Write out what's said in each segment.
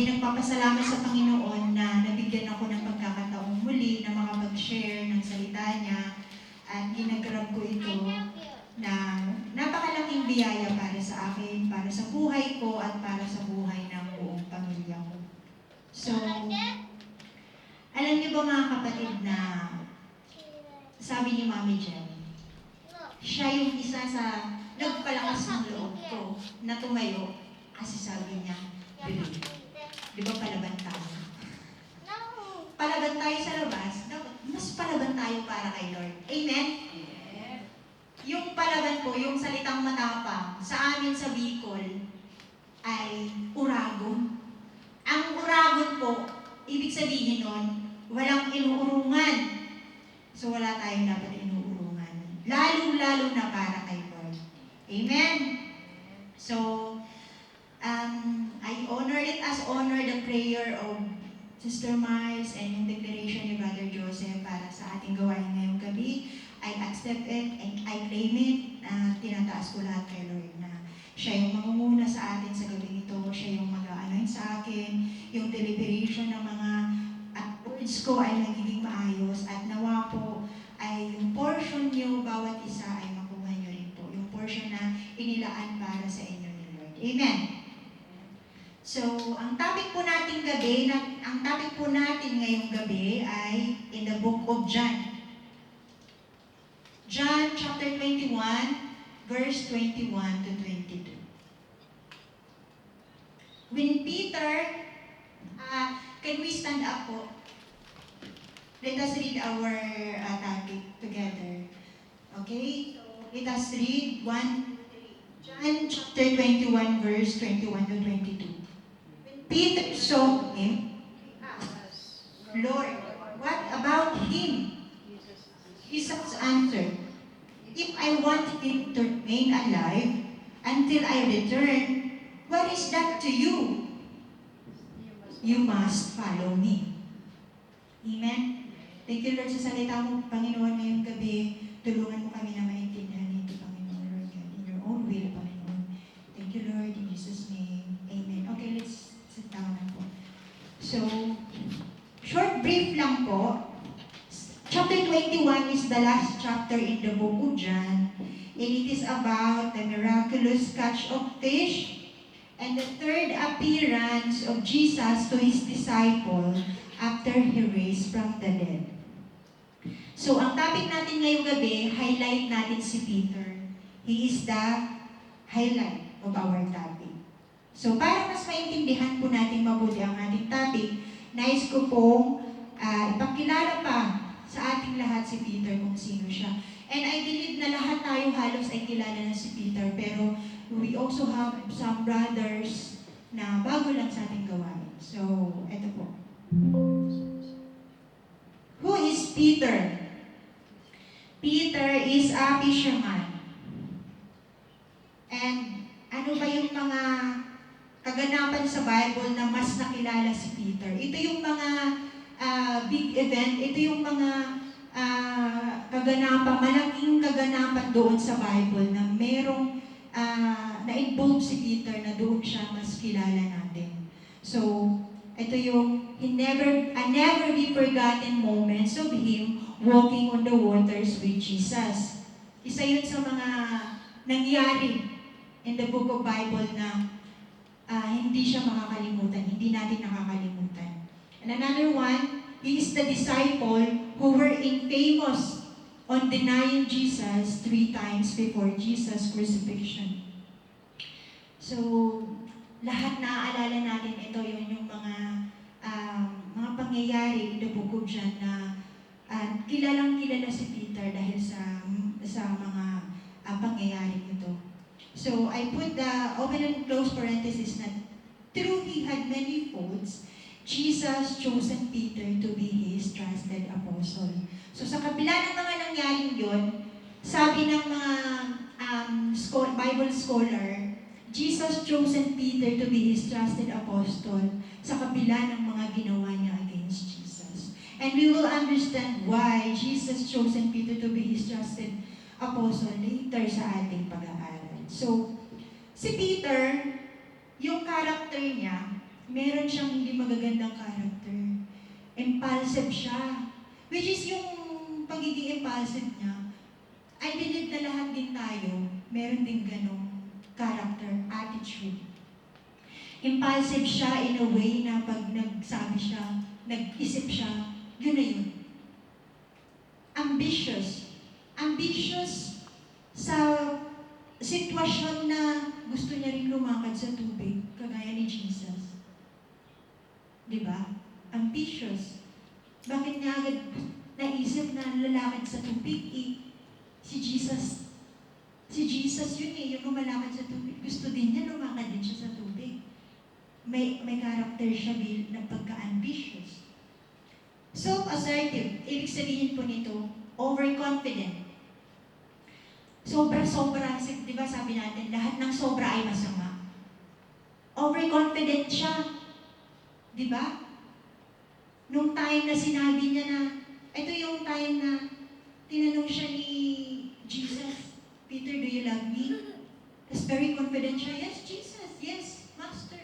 Nagpapasalamat sa Panginoon na nabigyan ako ng pagkakataong muli na makapag-share ng salita niya at ginagrab ko ito na napakalaking biyaya para sa akin, para sa buhay ko at para sa buhay ng buong pamilya ko. So, alam niyo ba mga kapatid na sabi ni Mami Jen, siya yung isa sa nagpalakas ng loob ko na tumayo kasi sabi niya, believe. Di ba palaban tayo? Palaban tayo sa labas, mas palaban tayo para kay Lord. Amen? Yeah. Yung palaban ko, yung salitang matapang, sa amin sa Bicol, ay uragon. Ang uragon po, ibig sabihin nun, walang inuurungan. So wala tayong dapat inuurungan. Lalo-lalo na para kay Lord. Amen? So, I honor it as honor the prayer of Sister Miles and yung declaration ni Brother Joseph para sa ating gawain ngayong gabi. I accept it and I claim it. Tinataas ko lahat kay Lord na siya yung mangunguna sa atin sa gabi ito. Siya yung mag-anoint sa akin. Yung deliberation ng mga words ko ay nagiging maayos at nawa po ay yung portion niyo, bawat isa ay makuha niyo rin po. Yung portion na inilaan para sa inyo ni Lord. Amen. So, ang topic po natin ngayong gabi ay in the book of John. John chapter 21, verse 21 to 22. When Peter, can we stand up po? Let us read our topic together. Okay? So, let us read 1, 2, 3. John chapter 21, verse 21 to 22. Peter saw him, Lord, what about him? Jesus answered, if I want him to remain alive until I return, what is that to you? You must follow me. Amen? Thank you, Lord, sa salita mo, Panginoon, ngayong gabi. Tulungan mo kami na maintindihan ito, Panginoon, Lord God, in your own will, Panginoon. Thank you, Lord, in Jesus' name. Amen. Okay, let's sit down na po. So, short brief lang po. Chapter 21 is the last chapter in the book of John. And it is about the miraculous catch of fish and the third appearance of Jesus to his disciple after he raised from the dead. So, ang topic natin ngayong gabi, highlight natin si Peter. He is the highlight of our topic. So, para mas maintindihan po natin mabuti ang ating topic, nais ko pong ipakilala pa sa ating lahat si Peter kung sino siya. And I believe na lahat tayo halos ay kilala na si Peter, pero we also have some brothers na bago lang sa ating gawain. So, eto po. Who is Peter? Peter is a fisherman. And ano ba yung mga kaganapan sa Bible na mas nakilala si Peter? Ito yung mga big event, ito yung mga kaganapan, malaking kaganapan doon sa Bible na merong na-involve si Peter na doon siya mas kilala natin. So, ito yung never be forgotten moments of him walking on the waters with Jesus. Isa yun sa mga nangyari in the book of Bible na hindi siya makakalimutan, hindi natin nakakalimutan. And another one, he is the disciple who were infamous on denying Jesus 3 times before Jesus' crucifixion. So, lahat naaalala natin ito, yun yung mga pangyayari in the book of John na kilalang-kilala si Peter dahil sa mga pangyayari ito. So, I put the open and close parenthesis na through he had many faults, Jesus chosen Peter to be his trusted apostle. So, sa kabila ng mga nangyaring yun, sabi ng mga Bible scholar, Jesus chosen Peter to be his trusted apostle sa kabila ng mga ginawa niya against Jesus. And we will understand why Jesus chosen Peter to be his trusted apostle later sa ating pag-aaral. So, si Peter, yung character niya, meron siyang hindi magagandang character. Impulsive siya. Which is yung pagiging impulsive niya, I believe na lahat din tayo, meron din ganong character, attitude. Impulsive siya in a way na pag nagsabi siya, nag-isip siya, yun na yun. Ambitious. Ambitious sa sitwasyon na gusto niya rin lumakad sa tubig, kagaya ni Jesus. Diba? Ambitious. Bakit niya agad naisip na lalakad sa tubig? Si Jesus yun yung lumalakad sa tubig. Gusto din niya, lumakad din siya sa tubig. May character siya na pagka-ambitious. Self-assertive, ibig sabihin po nito, overconfident. Sobra-sobra, di ba sabi natin, lahat ng sobra ay masama. Overconfident siya. Di ba? Nung time na sinabi niya na, ito yung time na tinanong siya ni Jesus, Peter, do you love me? Tapos very confident siya, yes, Jesus, yes, Master.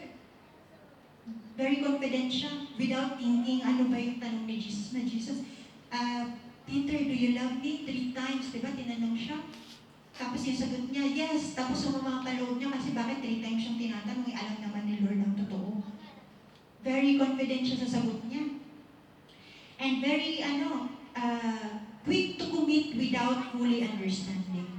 Very confident siya, without thinking, ano ba yung tanong ni Jesus na, Jesus, Peter, do you love me? 3 times, di ba, tinanong siya. Tapos yung sagot niya, yes. Tapos sumama ka loob niya kasi bakit 3 times siyang tinatanong, alam naman ni Lord ang totoo. Very confident siya sa sagot niya. And very, quick to commit without fully understanding.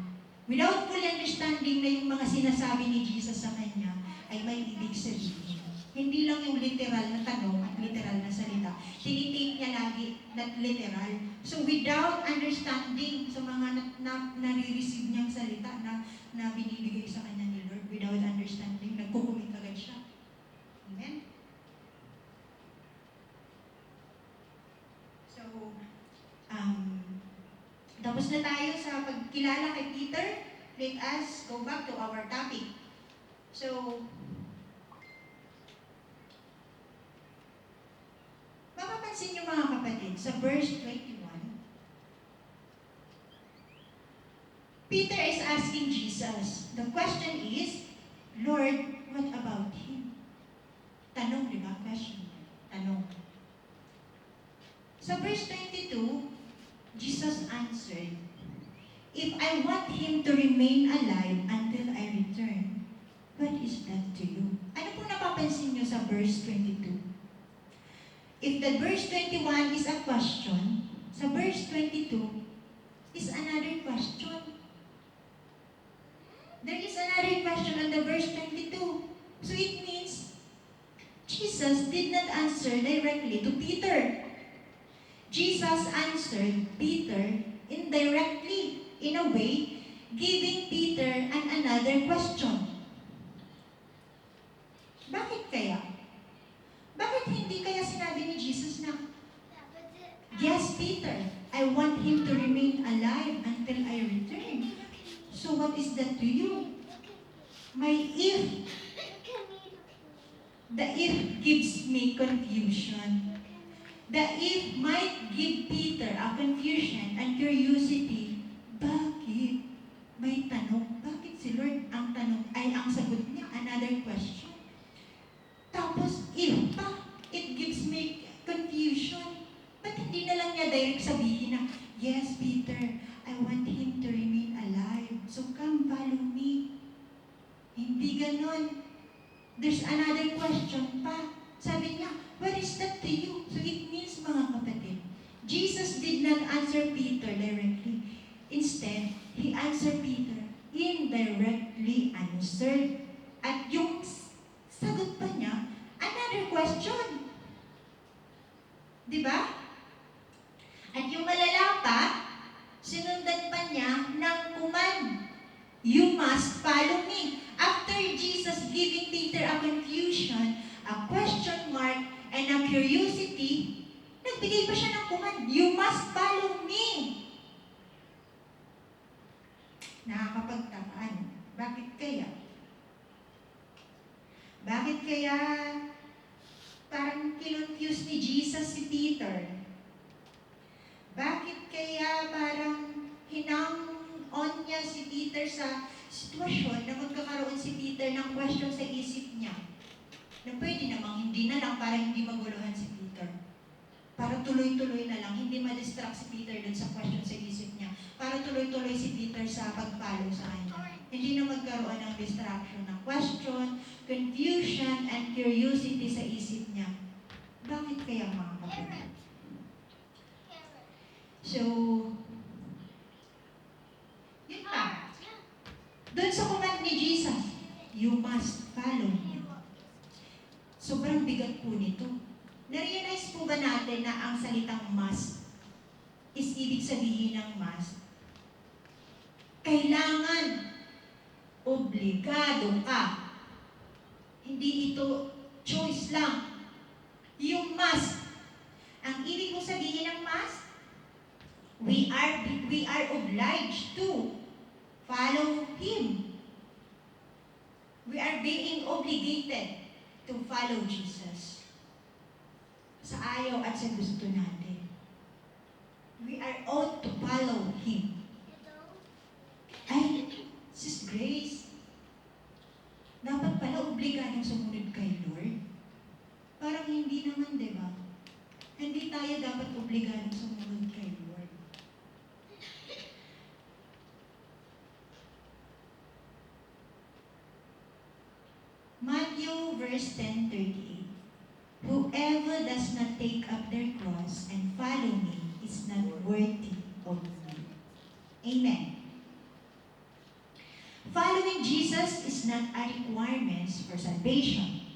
Without fully understanding na yung mga sinasabi ni Jesus sa kanya ay may ibig sabihin. Hindi lang yung literal na tanong at literal na salita. Tinitake niya lagi na literal. So without understanding sa mga nare-receive niyang salita na binibigay sa kanya ni Lord, without understanding, nagkukumit agad siya. Amen? So, tapos na tayo sa pagkilala kay Peter. Let us go back to our topic. So, mapapansin niyo mga kapatid, sa verse 21, Peter is asking Jesus. The question is, Lord, what about him? Tanong, di ba? Question. Tanong. Sa verse 22, Jesus answered, if I want him to remain alive until I return, what is that to you? Ano po napapansin niyo sa verse 22? If the verse 21 is a question, sa verse 22 is another question. There is another question on the verse 22. So it means Jesus did not answer directly to Peter. Jesus answered Peter indirectly, in a way, giving Peter another question. Bakit kaya? Bakit hindi kaya sinabi ni Jesus na, yes, Peter, I want him to remain alive until I return. So what is that to you? My if. The if gives me confusion. The if might give Peter a confusion and curiosity. Bakit? May tanong. Bakit si Lord ang tanong ay ang sagot niya? Another question. Tapos, if pa, it gives me confusion. Ba't hindi na lang niya direct sabihin na, yes, Peter, I want him to remain alive. So come, follow me. Hindi ganon. There's another question pa. Sabi niya, what is that to you? So it means, mga kapatid, Jesus did not answer Peter directly. Instead, he answered Peter indirectly answered. At yung sagot pa niya, another question. Diba? At yung malala pa, sinundan pa niya ng command. You must follow me. After Jesus giving Peter a confusion, a question mark, and a curiosity, nagbigay pa siya ng command. You must follow me. Nakakapagtakaan. Bakit kaya? Bakit kaya parang kinonfuse ni Jesus si Peter? Bakit kaya parang hinang-on niya si Peter sa sitwasyon na magkakaroon si Peter ng question sa isip niya? Na pwede namang hindi na lang para hindi maguluhan si Peter. Para tuloy-tuloy na lang, hindi ma-distract si Peter dun sa question sa isip niya. Para tuloy-tuloy si Peter sa pag-follow sa kanya. Hindi na magkaroon ng distraction, ng question, confusion, and curiosity sa isip niya. Bakit kaya mga kapatid? So, yun pa. Doon sa command ni Jesus, you must follow me. Sobrang bigat po nito. Na-realize po ba natin na ang salitang must is ibig sabihin ng must? Kailangan, obligado ka. Hindi ito choice lang. Yung must. Ang ibig mo sabihin ng must, we are obliged to follow Him. We are being obligated to follow Jesus. Sa ayaw at sa gusto natin. We are ought to follow Him. Ay, Sis Grace, dapat pala obligadong sumunod kay Lord. Parang hindi naman, di ba? Hindi tayo dapat obligadong sumunod kay Lord. Matthew verse 10:38. Whoever does not take up their cross and follow me is not worthy of me. Amen. Following Jesus is not a requirement for salvation.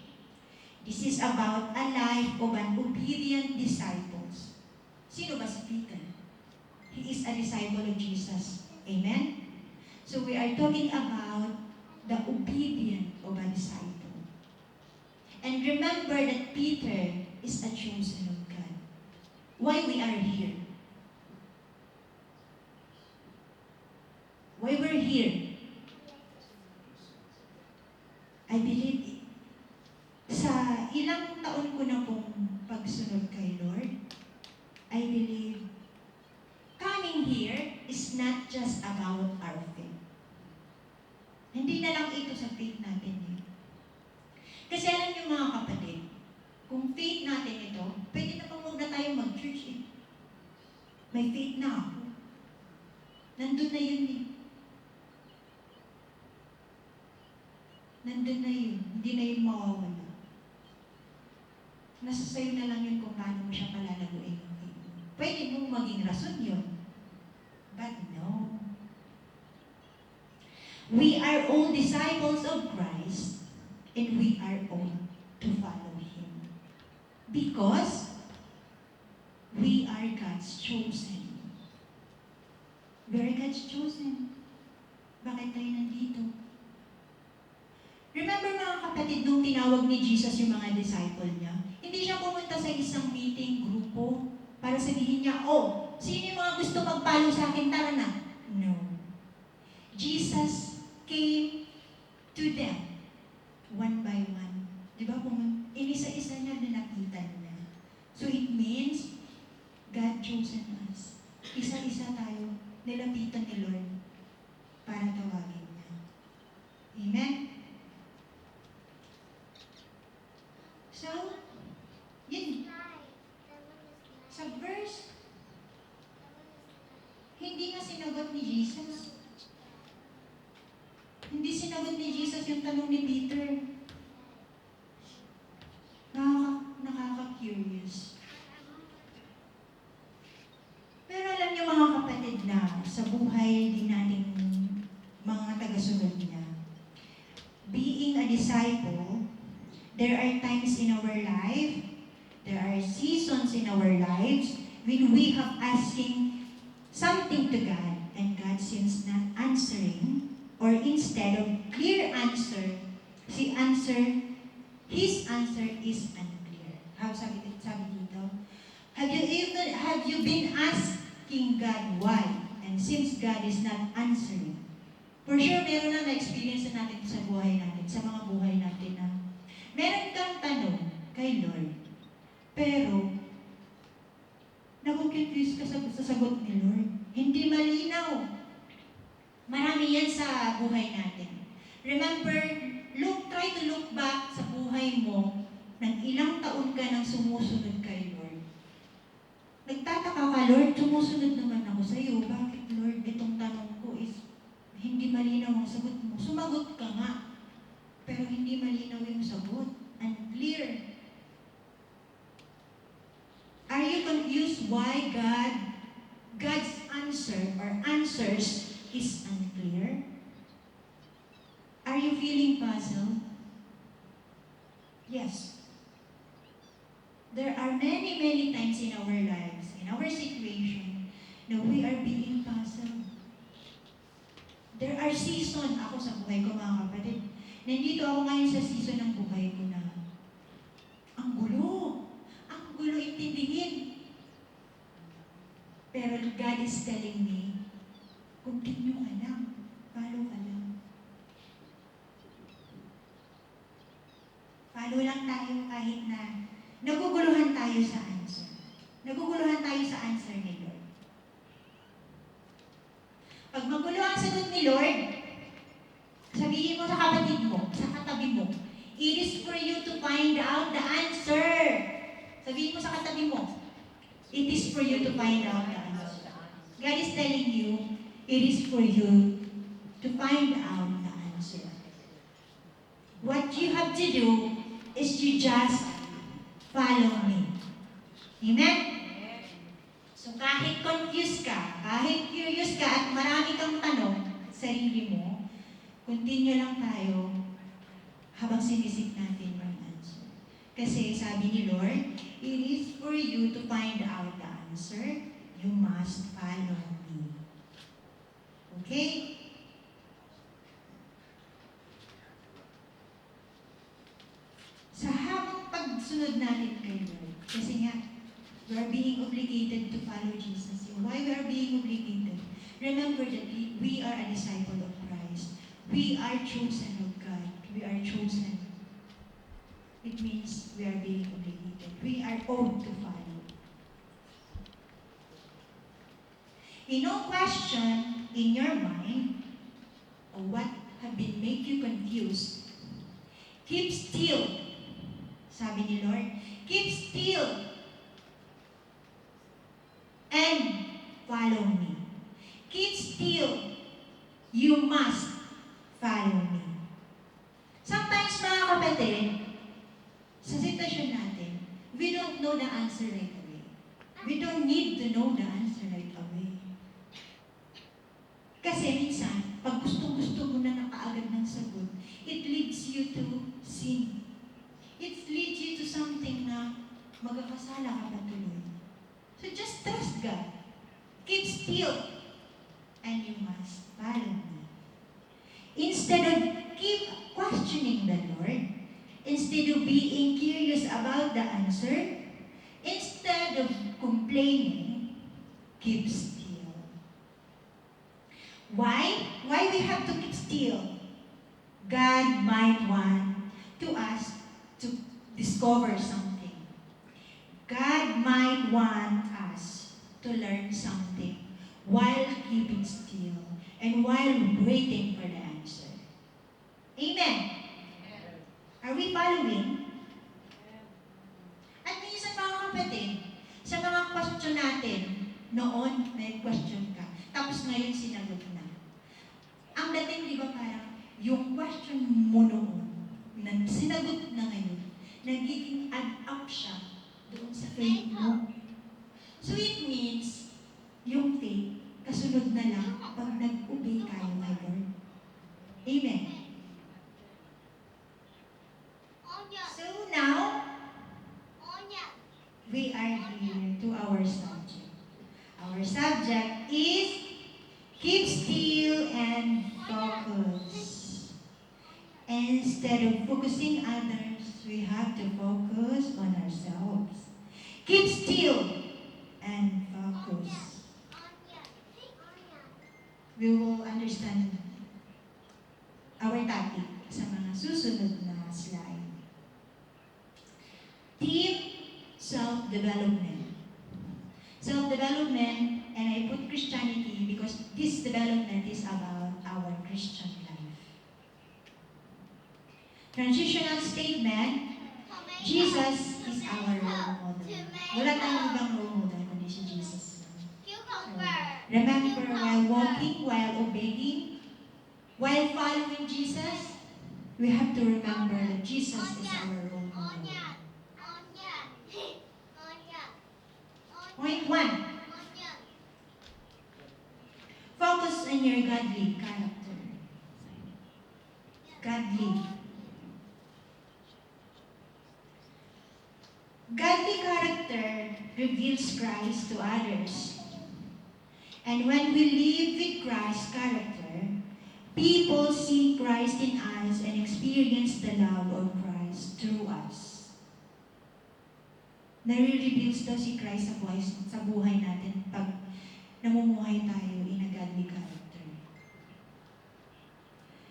This is about a life of an obedient disciple. Sino ba si Peter? He is a disciple of Jesus. Amen? So we are talking about the obedience of a disciple. And remember that Peter is a chosen of God. Why we are here? Why we're here? I believe sa ilang taon ko na pong pagsunod kay Lord, I believe coming here is not just about our faith. Hindi na lang ito sa faith natin eh. Kasi alam niyo mga kapatid, kung faith natin ito, pwede na pang huwag na tayo mag-church eh. May faith na ako. Nandun na yun eh. Nandun na yun. Hindi na yun mawawala. Nasa sayo na lang yun kung paano mo siya palalaguin yung faith mo. Pwede mong maging rason yun. But no. We are all disciples of Christ. And we are all to follow Him. Because we are God's chosen. We are God's chosen. Bakit tayo nandito? Remember mga kapatid, nung tinawag ni Jesus yung mga disciple niya, hindi siya pumunta sa isang meeting, grupo, para sabihin niya, oh, sino yung mga gusto mag-follow sa akin? Tara na. No. Jesus came to them. One by one. Di ba? Inisa-isa niya ninapitan niya. So it means, God chosen us. Isa-isa tayo nilapitan ni Lord para tawagin niya. Amen? So, yun. Sa verse, hindi nga sinagot ni Jesus. Hindi sinagot ni Jesus yung tanong ni Peter. Nakaka-curious. Pero alam niyo mga kapatid na sa buhay din natin mga tagasunod niya, being a disciple, there are times in our life, there are seasons in our lives when we have asking something to God and God seems not answering. Or instead of clear answer, His answer is unclear. How sabi dito? Have you been asking God why? And since God is not answering, for sure meron na na-experience natin sa buhay natin, sa mga buhay natin na meron kang tanong kay Lord, pero naku-confuse ka sa sagot ni Lord. Hindi malinaw. Marami yan sa buhay natin. Remember, try to look back sa buhay buhay mo, ng ilang taon ka nang sumusunod kay Lord. Nagtataka ka, Lord, sumusunod naman ako sa iyo. Bakit, Lord, itong tanong ko is hindi malinaw ang sagot mo? Sumagot ka nga, pero hindi malinaw yung sagot. Unclear. Are you confused why God's answer or answers is unclear? Are you feeling puzzled? Yes. There are many, many times in our lives, in our situation, na we are being puzzled. There are seasons, ako sa buhay ko mga kapatid, nandito ako ngayon sa season ng buhay ko na ang gulo intindihin. Pero God is telling me, continue ka lang, follow ka lang. Follow lang tayo kahit na naguguluhan tayo sa answer. Naguguluhan tayo sa answer ni Lord. Pag magulo ang sagot ni Lord, sabihin mo sa kapatid mo, sa katabi mo, it is for you to find out the answer. Sabihin mo sa katabi mo, it is for you to find out the answer. God is telling you, it is for you to find out the answer. What you have to do is you just follow me. Amen? So kahit confused ka, kahit curious ka at marami kang tanong sa sarili mo, continue lang tayo habang sinisik natin yung answer. Kasi sabi ni Lord, it is for you to find out the answer, you must follow me. Okay? Sa habang pagsunod natin kay Lord, kasi nga, we are being obligated to follow Jesus. Why we are being obligated? Remember that we are a disciple of Christ. We are chosen of God. We are chosen. It means we are being obligated. We are owed to follow. No question in your mind or what have been make you confused, keep still. Sabi ni Lord, keep still and follow me. Keep still. You must follow me. Sometimes mga kapatid, sa sitwasyon natin, we don't know the answer right away. We don't need to know the answer right away. Kasi minsan, pag gusto mo na nakaagad ng sagot, it leads you to sin. It leads you to something na magkakasala ka pa tuloy. So just trust God. Keep still. And you must follow me. Instead of keep questioning the Lord, instead of being curious about the answer, instead of complaining, keep still. Why? Why we have to keep still? God might want to us to discover something. God might want us to learn something while keeping still and while waiting for the answer. Amen? Are we following? At minsan mga kapatid, sa mga question natin, noon may question ka, tapos ngayon sinagot na. Ang dating, di ba parang, yung question mo noon, na sinagot na ngayon, nagiging add up siya doon sa faith mo. So it means, yung faith, kasunod na lang pag nag-obey tayo kay Lord. Amen. So now, we are here to our subject. Our subject is keep still and focus. Instead of focusing others, we have to focus on ourselves. Keep still and focus. We will understand our topic sa mga susunod na slide. Team self-development. Self-development, and I put Christianity because this development is about our Christian life. Transitional statement, Jesus is our role model. Wala tayong ibang role model kundi si Jesus. So, remember, while walking, while obeying, while following Jesus, we have to remember that Jesus is our role model. Point 1. Focus on your godly character. Godly. Godly character reveals Christ to others. And when we live with Christ's character, people see Christ in us and experience the love of Christ through us. Nare-reveals daw si Christ sa buhay natin pag namumuhay tayo in a godly character.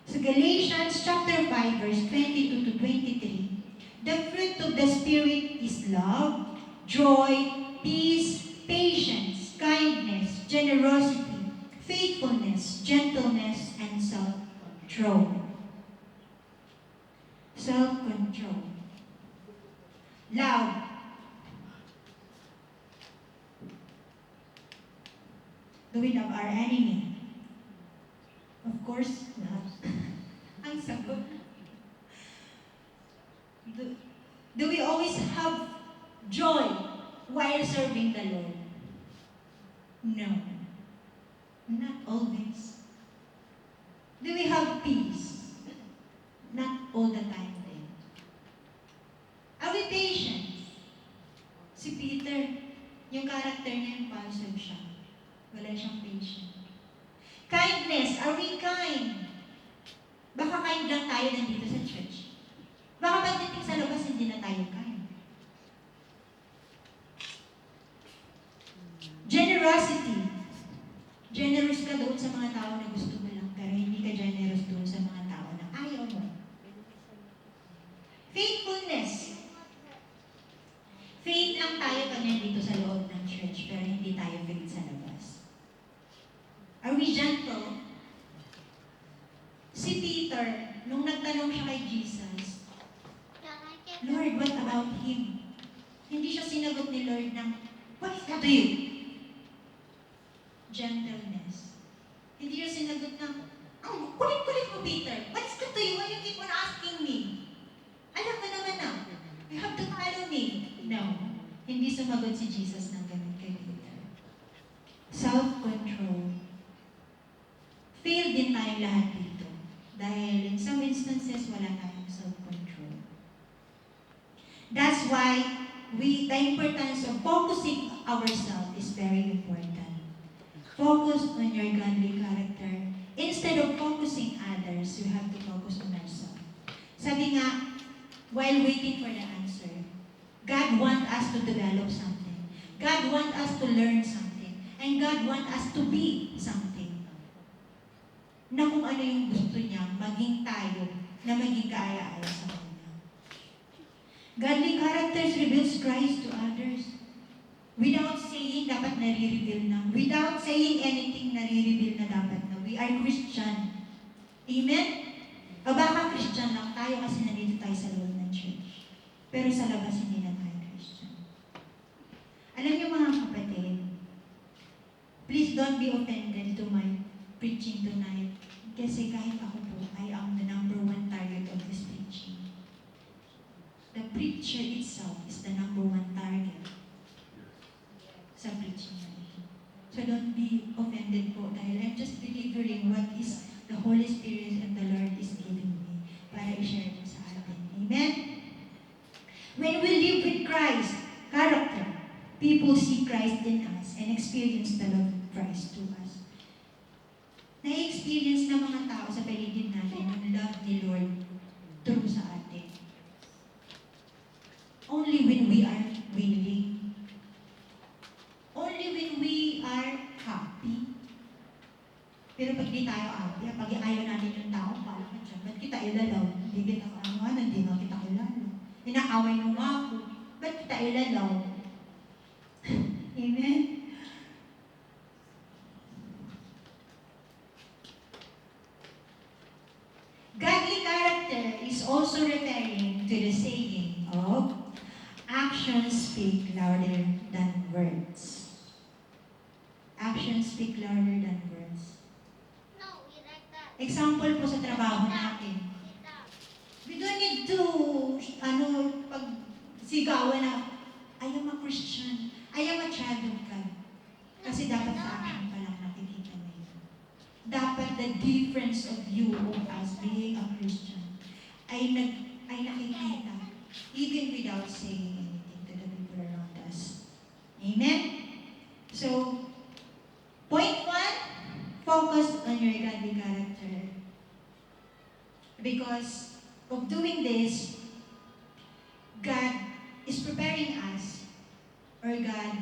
So Galatians chapter 5 verse 22 to 23, the fruit of the Spirit is love, joy, peace, patience, kindness, generosity, faithfulness, gentleness, and self-control. Self-control. Love. Do we love our enemy? Of course not. Ang sagot. Do we always have joy while serving the Lord? No. Not always. Do we have peace? Not all the time then. Are we patient? Si Peter, yung character niya, impulsive siya. Wala siyang patient. Kindness, are we kind? Baka kind lang tayo nandito sa church. Baka pagdating sa labas, hindi na tayo kind. Generosity. Generous ka doon sa mga tao na gusto mo lang, pero hindi ka generous doon sa mga tao na ayaw mo. Faithfulness. Faith lang tayo pag nandito sa loob ng church, pero hindi tayo faith sa labas. Are we gentle? Si Peter, nung nagtanong siya kay Jesus, Lord, what about him? Hindi siya sinagot ni Lord ng, what is that to you? Gentleness. Hindi siya sinagot ng, oh, kulit-kulit mo, Peter. What's that to you? Why you keep on asking me? Alam mo naman na, you have to follow me. No. Hindi sumagot si Jesus ng ganun kay Peter. Self-control. Fail din tayong lahat dito. Dahil in some instances, wala tayong self-control. That's why the importance of focusing ourselves is very important. Focus on your godly character. Instead of focusing others, you have to focus on ourselves. Sabi nga, while waiting for the answer, God wants us to develop something. God wants us to learn something. And God wants us to be something. Na kung ano yung gusto niya, maging tayo, na maging kaaya-aya sa Kanya. Godly characters reveals Christ to others. Without saying, dapat nare-reveal na. Without saying anything, nare-reveal na dapat na. We are Christian. Amen? O baka Christian lang tayo kasi nandito tayo sa loob ng church. Pero sa labas, hindi na tayo Christian. Alam niyo mga kapatid, please don't be offended to my preaching tonight. Kasi kahit ako po, I am the number one target of this preaching. The preacher itself is the number one target sa preaching na ito. So don't be offended po dahil I'm just delivering what is the Holy Spirit and the Lord is giving me para i-share mo sa atin. Amen? When we live with Christ, character, people see Christ in us and experience the love of Christ to us. Na-experience ng mga tao sa paligid natin ang love ni Lord through sa atin. Only when we are willing. Only when we are happy. Pero pag di tayo happy, pag ayaw natin yung tao, pala ka dyan, ba't kita ilalaw? Hindi kita ano, hindi nga kita ilalaw. Inaaway mo nga ako, ba't kita ilalaw? Amen? Godly character is also referring to the saying of speak louder than words. Actions speak louder than words. No, we like that. Example po sa trabaho natin. We don't need to, pag sigawan na, I am a Christian, I am a child of God. Kasi dapat sa action pa lang nakikita mo yun. Dapat the difference of you as being a Christian ay nakikita even without saying anything to the people around us. Amen? So, point 1, focus on your godly character. Because of doing this, God is preparing us, or God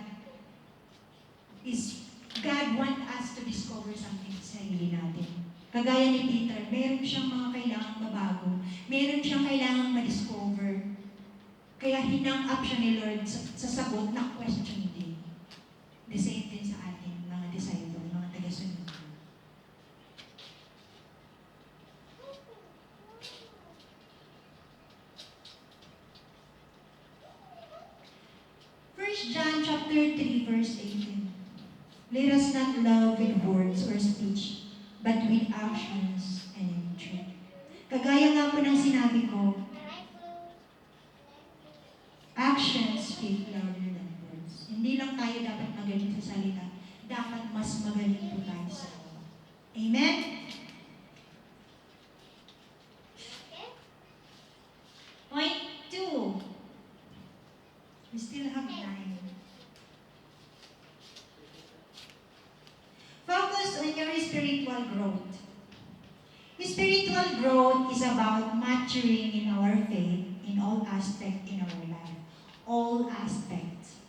want us to discover something sa sarili natin. Kagaya ni Peter, meron siyang mga kailangang mabago, meron siyang kailangang ma-discover. Kaya hinang up siya ni Lord sa sagot na question din. The same din sa atin, mga disciple, mga tagasunod. John chapter 3, verse 18. Let us not love with words or speech, but with actions and in truth. Kagaya nga po ng sinabi ko, actions speak louder than words. Hindi lang tayo dapat magaling sa salita, dapat mas magaling po tayo sa gawa. Amen? Point 2. We still have 9. Focus on your spiritual growth. Spiritual growth is about maturing in our faith in all aspects in our life. All aspects.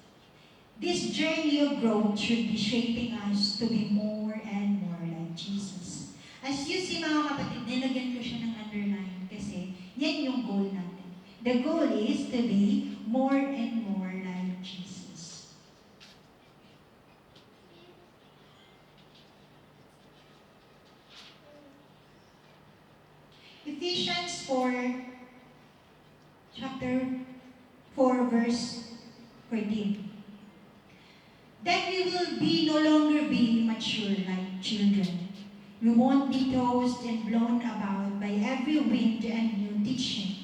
This journey of growth should be shaping us to be more and more like Jesus. As you see mga kapatid, nilagyan ko siya ng underline kasi yan yung goal natin. The goal is to be more and more like Jesus. Ephesians 4, chapter 4, verse 14. Then we will no longer be mature like children. We won't be tossed and blown about by every wind and new teaching.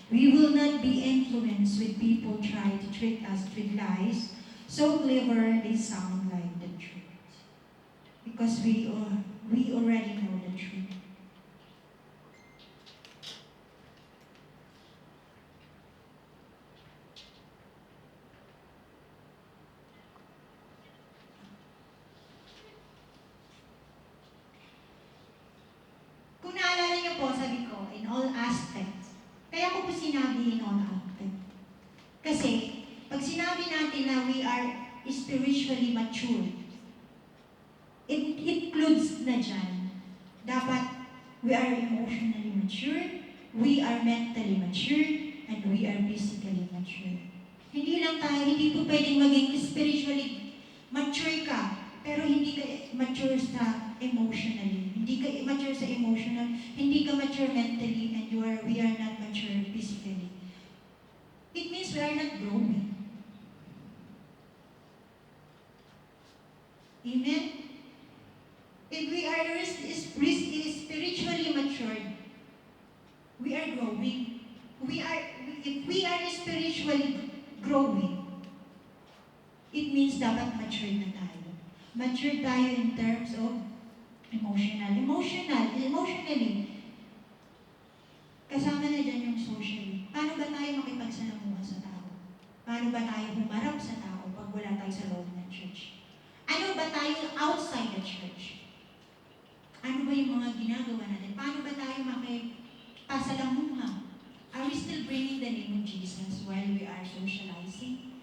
We will not be influenced with people trying to trick us with lies so clever they sound like the truth. Because we already know the truth. Kung naalala niyo po, sabi ko, in all aspects. Kaya ko po sinabi in all aspects. Kasi, pag sinabi natin na we are spiritually mature, it includes na dyan. Dapat we are emotionally mature, we are mentally mature, and we are physically mature. Hindi lang tayo, hindi po pwedeng maging spiritually mature ka, pero hindi ka mature sa emotionally. Hindi ka mature sa emotional, hindi ka mature mentally, and we are not mature physically. It means we are not growing. Amen? If we are spiritually matured, we are growing. If we are spiritually growing, it means dapat mature na tayo. Mature tayo in terms of emotionally. Kasama na dyan yung socially. Paano ba tayo makipagsalamuha sa tao? Paano ba tayo humarap sa tao pag wala tayo sa loob ng church? Ano ba tayo outside the church? Ano ba yung mga ginagawa natin? Paano ba tayo makipasalamuha? Are we still bringing the name of Jesus while we are socializing?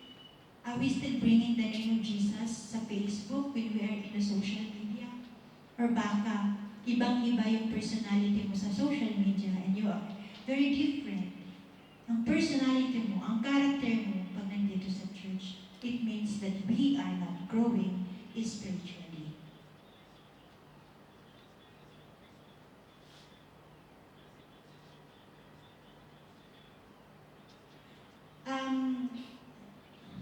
Are we still bringing the name of Jesus sa Facebook when we are in the social media? Or baka, ibang-iba yung personality mo sa social media and you are very different. Ang personality mo, ang character mo pag nandito sa church, it means that we are not growing spiritually.